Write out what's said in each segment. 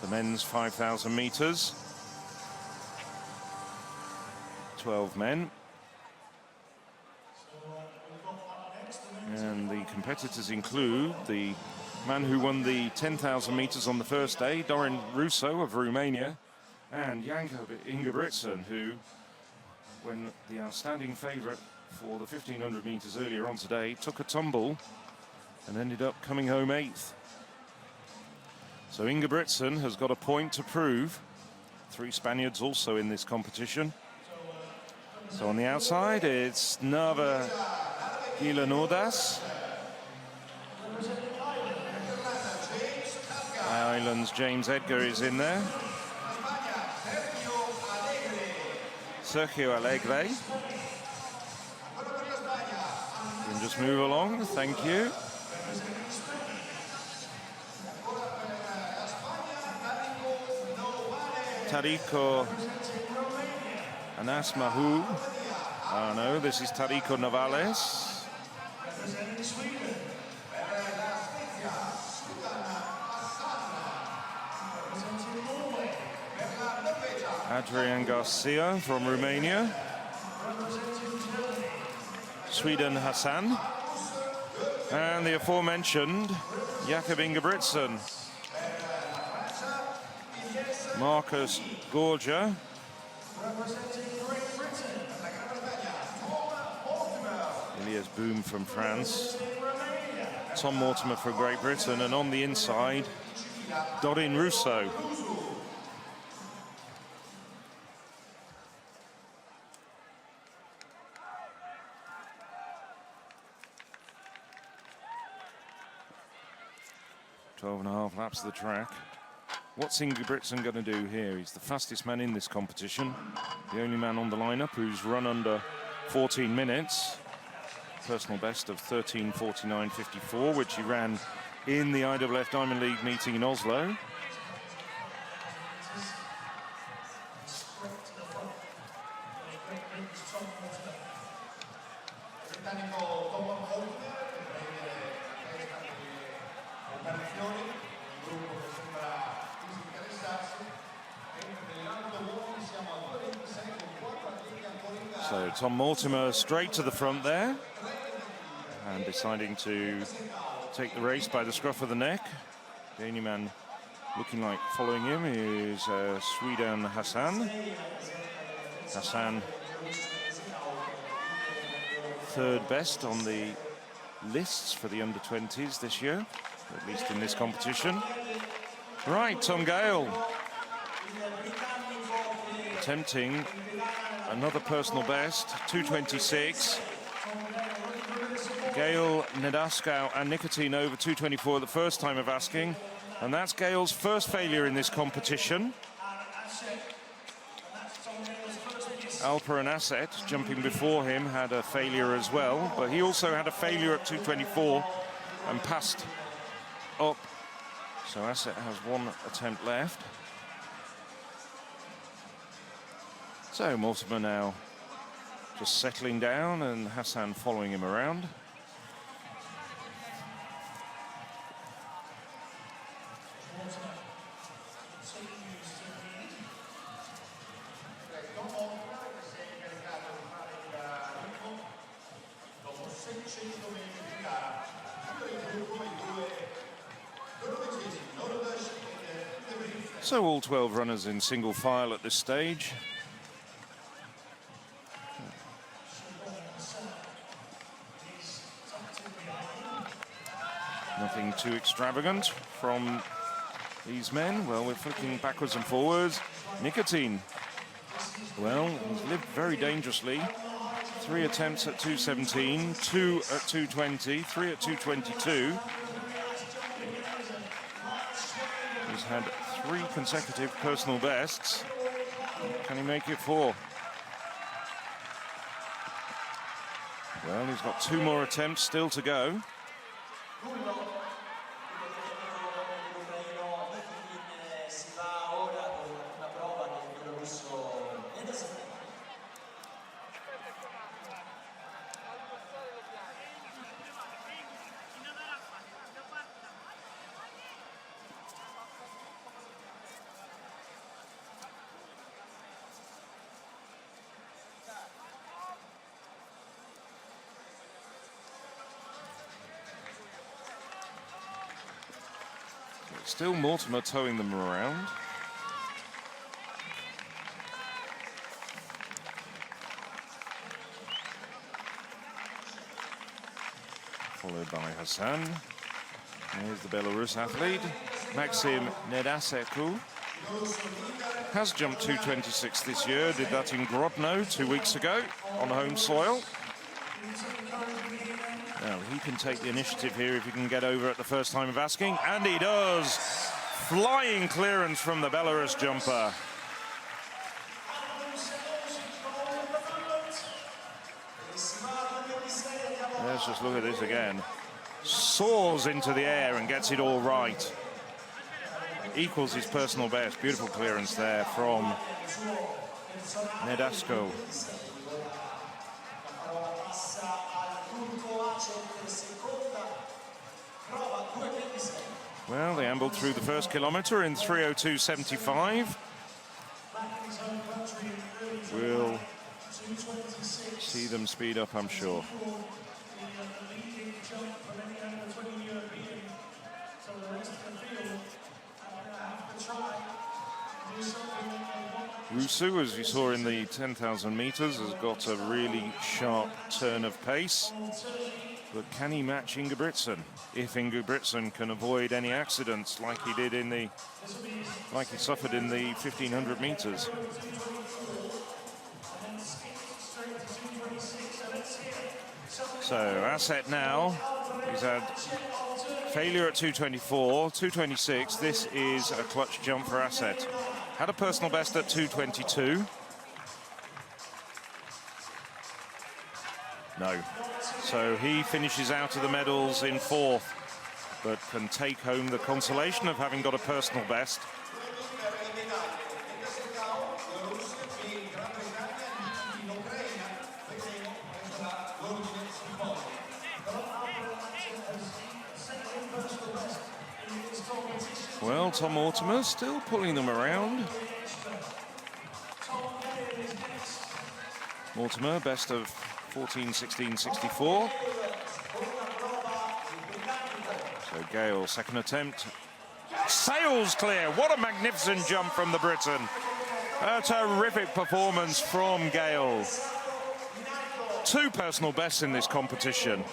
the men's 5,000 meters. 12 men. And the competitors include the man who won the 10,000 meters on the first day, Dorin Russo of Romania, and Jakob Ingebrigtsen, who, when the outstanding favorite for the 1,500 meters earlier on today, took a tumble and ended up coming home 8th. So Ingebrigtsen has got a point to prove. 3 Spaniards also in this competition. So on the outside, it's Nava Gilanodas. Ireland's James Edgar is in there. Sergio Alegre. You can just move along, thank you. Tarico Anasmahu. Oh no, this is Tarico Navales. Adrian Garcia from Romania. Sweden Hassan. And the aforementioned Jakob Ingebrigtsen. Marcus Gorgia. Elias Boom from France. Tom Mortimer for Great Britain. And on the inside, Dorin Russo. .5 laps of the track. What's Ingebrigtsen going to do here? He's the fastest man in this competition. The only man on the lineup who's run under 14 minutes. Personal best of 13:49.54, which he ran in the IWF Diamond League meeting in Oslo. So Tom Mortimer straight to the front there and deciding to take the race by the scruff of the neck. The only man looking like following him is Sweden Hassan. Hassan, 3rd best on the lists for the under-20s this year, at least in this competition. Right, Tom Gale attempting another personal best, 2:26. Gale, Nedaskau and Nicotine over 2:24 the first time of asking. And that's Gale's first failure in this competition. Alper and Asset, jumping before him, had a failure as well. But he also had a failure at 2:24 and passed up. So Asset has 1 attempt left. So Mortimer now just settling down and Hassan following him around. So all 12 runners in single file at this stage. Nothing too extravagant from these men. Well, we're flicking backwards and forwards. Nicotine. Well, he's lived very dangerously. 3 attempts at 2:17, 2 at 2:20, 3 at 2:22. He's had 3 consecutive personal bests. Can he make it 4? Well, he's got 2 more attempts still to go. Still Mortimer towing them around. Followed by Hassan. Here's the Belarus athlete, Maxim Nedaseku. Has jumped 2:26 this year, did that in Grodno 2 weeks ago on home soil. Now he can take the initiative here if he can get over at the first time of asking, and he does. Flying clearance from the Belarus jumper. Let's just look at this again. Soars into the air and gets it all right. Equals his personal best. Beautiful clearance there from Nedasko. Well, they ambled through the first kilometre in 3:02.75. We'll see them speed up, I'm sure. Rusu, as you saw in the 10,000 metres, has got a really sharp turn of pace. But can he match Ingebrigtsen? If Ingebrigtsen can avoid any accidents like he did in the, like he suffered in the 1,500 metres. So Asset now, he's had failure at 2:24, 2:26. This is a clutch jump for Asset. Had a personal best at 2:22. No. So he finishes out of the medals in fourth, but can take home the consolation of having got a personal best. Well, Tom Mortimer still pulling them around. Mortimer, best of 14:16.64. So Gale, second attempt. Sails clear. What a magnificent jump from the Briton. A terrific performance from Gale. 2 personal bests in this competition.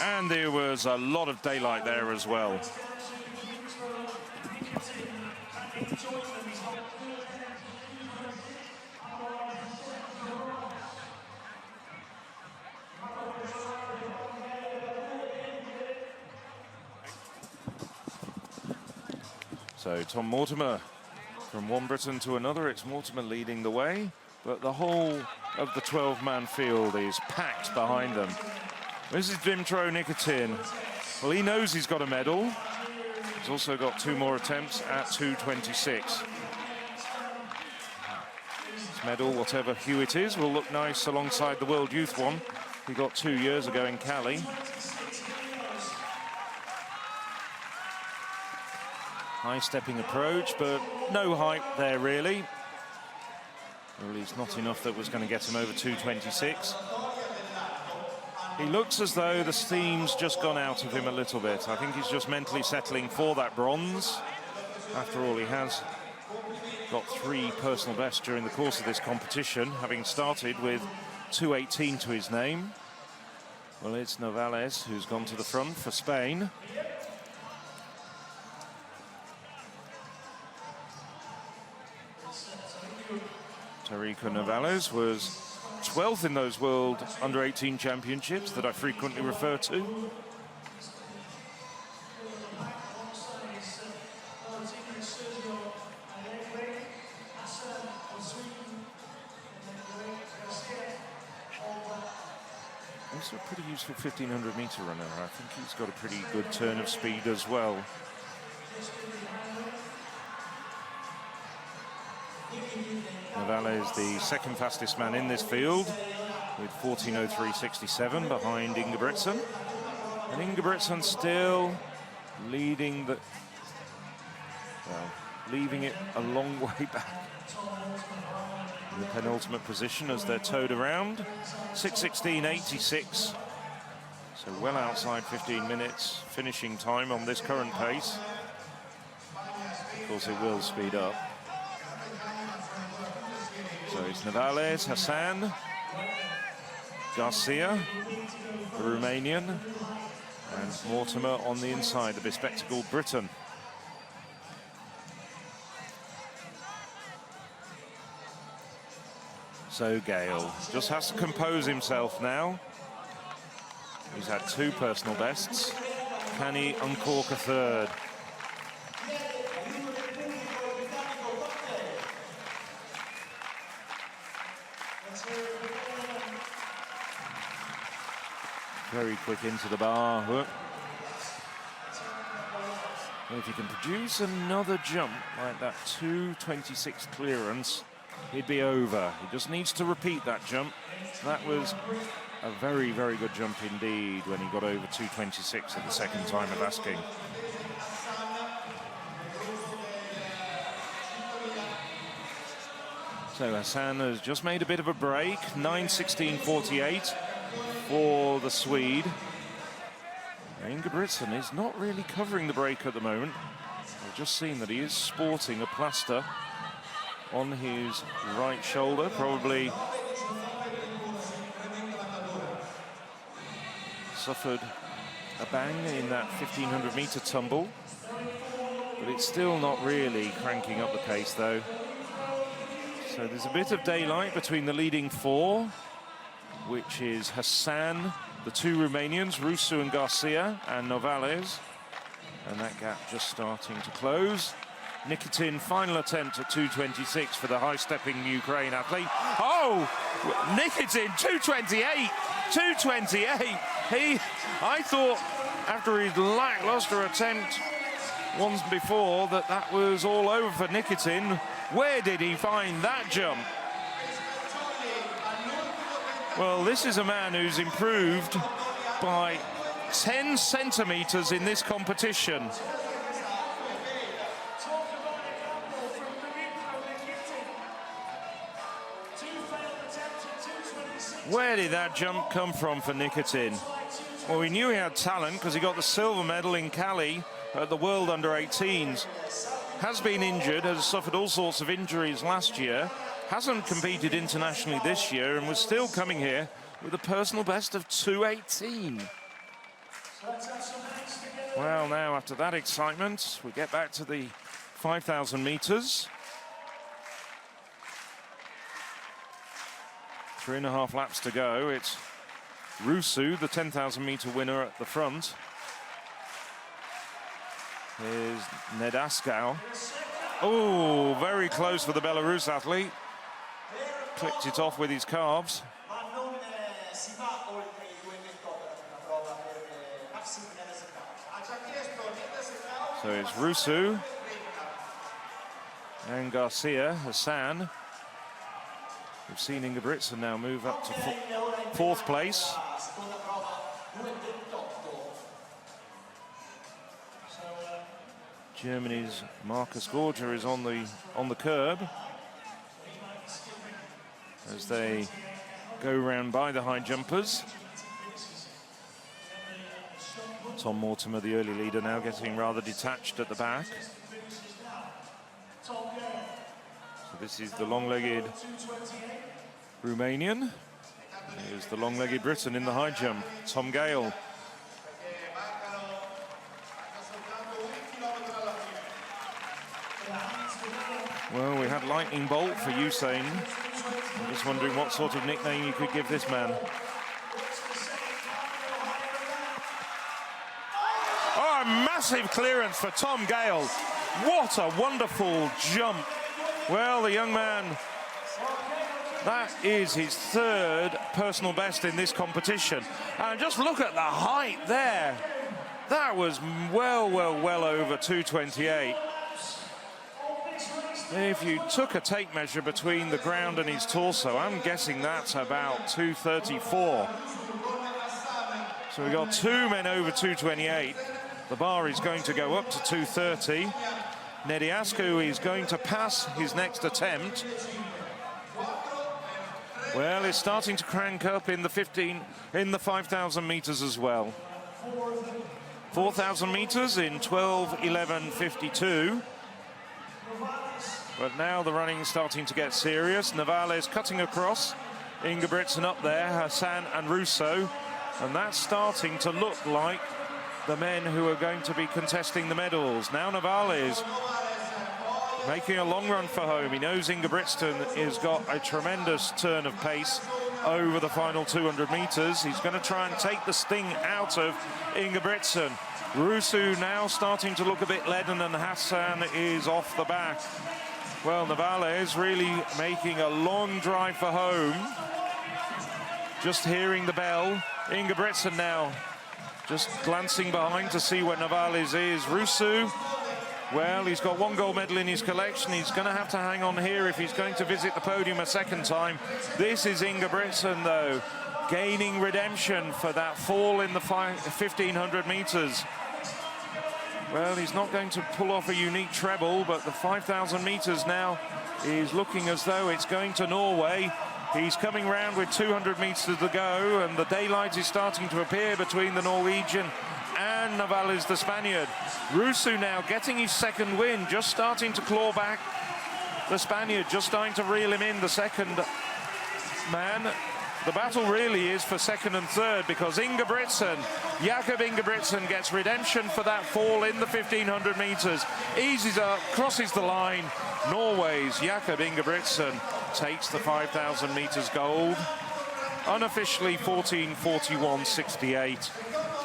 And there was a lot of daylight there as well. So Tom Mortimer, from one Briton to another, it's Mortimer leading the way, but the whole of the 12-man field is packed behind them. This is Dmytro Nikitin. Well, he knows he's got a medal. He's also got 2 more attempts at 2:26. This medal, whatever hue it is, will look nice alongside the World Youth one he got 2 years ago in Cali. High stepping approach, but no height there really. Or at least not enough that was going to get him over 2:26. He looks as though the steam's just gone out of him a little bit. I think he's just mentally settling for that bronze. After all, he has got 3 personal bests during the course of this competition, having started with 2:18 to his name. Well, it's Novales who's gone to the front for Spain. Tarico Novales was 12th in those World Under-18 Championships that I frequently refer to. Also a pretty useful 1,500-meter runner. I think he's got a pretty good turn of speed as well. Novales, the second fastest man in this field, with 14:03.67 behind Ingebrigtsen. And Ingebrigtsen still leading the, well, leaving it a long way back in the penultimate position as they're towed around. 6:16.86. So well outside 15 minutes finishing time on this current pace. Of course, it will speed up. So it's Navales, Hassan, Garcia, the Romanian, and Mortimer on the inside, the bespectacled Briton. So Gale just has to compose himself now. He's had 2 personal bests. Can he uncork a third? Very quick into the bar. Whoop. If he can produce another jump like that 2:26 clearance, he'd be over. He just needs to repeat that jump. That was a very, very good jump indeed when he got over 2:26 at the second time of asking. So Hassan has just made a bit of a break. 9:16.48 for the Swede. Ingebrigtsen is not really covering the break at the moment. I've just seen that he is sporting a plaster on his right shoulder, probably suffered a bang in that 1500-meter tumble, but it's still not really cranking up the pace though. So there's a bit of daylight between the leading 4, which is Hassan, the 2 Romanians, Rusu and Garcia, and Novales, and that gap just starting to close. Nikitin, final attempt at 2:26 for the high-stepping Ukraine athlete. Oh, Nikitin, 2:28, 2:28. I thought after his lackluster attempt once before that was all over for Nikitin. Where did he find that jump? Well, this is a man who's improved by 10 centimeters in this competition. Where did that jump come from for Nikitin? Well, we knew he had talent because he got the silver medal in Cali at the World Under-18s. Has been injured, has suffered all sorts of injuries last year, hasn't competed internationally this year, and was still coming here with a personal best of 2:18. Well, now after that excitement, we get back to the 5,000 meters. 3.5 laps to go. It's Rusu, the 10,000-meter winner, at the front. Here's Nedaskal. Oh, very close for the Belarus athlete. Clipped it off with his calves. So it's Rusu and Garcia, Hassan. We've seen Ingebrigtsen now move up to 4th place. Germany's Marcus Gorger is on the curb as they go round by the high jumpers. Tom Mortimer, the early leader, now getting rather detached at the back. So this is the long-legged Romanian. Here's the long-legged Briton in the high jump, Tom Gale. Well, we had lightning bolt for Usain. I'm just wondering what sort of nickname you could give this man. Oh, a massive clearance for Tom Gale. What a wonderful jump. Well, the young man, that is his 3rd personal best in this competition. And just look at the height there. That was well over 2:28. If you took a tape measure between the ground and his torso, I'm guessing that's about 2:34. So we've got 2 men over 2:28. The bar is going to go up to 2:30. Nediascu is going to pass his next attempt. Well, it's starting to crank up in the 5,000 meters as well. 4,000 meters in 12:11:52. But now the running's starting to get serious. Navales cutting across. Ingebrigtsen up there, Hassan and Russo. And that's starting to look like the men who are going to be contesting the medals. Now Navales making a long run for home. He knows Ingebrigtsen has got a tremendous turn of pace over the final 200 meters. He's going to try and take the sting out of Ingebrigtsen. Russo now starting to look a bit leaden, and Hassan is off the back. Well, Navales really making a long drive for home. Just hearing the bell. Ingebrigtsen now just glancing behind to see where Navales is. Russo, well, he's got one gold medal in his collection. He's going to have to hang on here if he's going to visit the podium a second time. This is Ingebrigtsen, though, gaining redemption for that fall in the 1,500 meters. Well, he's not going to pull off a unique treble, but the 5,000 meters now is looking as though it's going to Norway. He's coming round with 200 meters to go, and the daylight is starting to appear between the Norwegian and Navales, the Spaniard. Russo now getting his second win, just starting to claw back the Spaniard, just starting to reel him in, the second man. The battle really is for second and third, because Ingebrigtsen, Jakob Ingebrigtsen, gets redemption for that fall in the 1,500 meters. Eases up, crosses the line. Norway's Jakob Ingebrigtsen takes the 5,000 meters gold. Unofficially 14:41:68.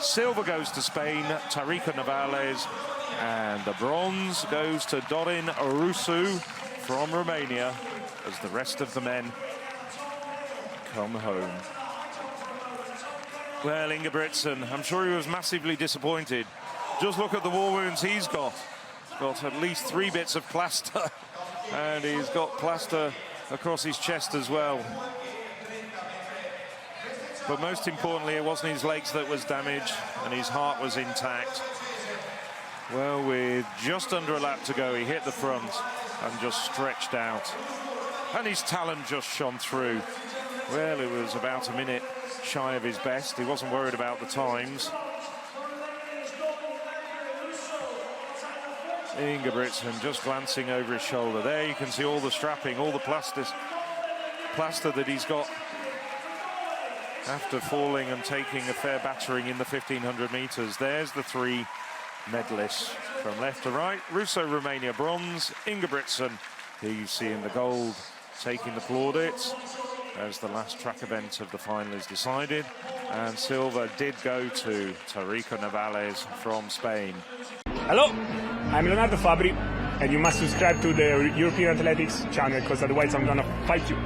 Silver goes to Spain, Tarika Navales, and the bronze goes to Dorin Rusu from Romania, as the rest of the men come home. Well, Ingebrigtsen, I'm sure he was massively disappointed. Just look at the war wounds he's got. He's got at least 3 bits of plaster, and he's got plaster across his chest as well. But most importantly, it wasn't his legs that was damaged, and his heart was intact. Well, with just under a lap to go, he hit the front and just stretched out. And his talent just shone through. Well, it was about a minute shy of his best. He wasn't worried about the times. Ingebrigtsen just glancing over his shoulder. There you can see all the strapping, all the plaster that he's got after falling and taking a fair battering in the 1,500 meters. There's the 3 medalists from left to right. Russo, Romania, bronze. Ingebrigtsen, here you see in the gold, taking the plaudits as the last track event of the final is decided. And silver did go to Tarika Navales from Spain. Hello, I'm Leonardo Fabri, and you must subscribe to the European Athletics channel, because otherwise I'm gonna fight you.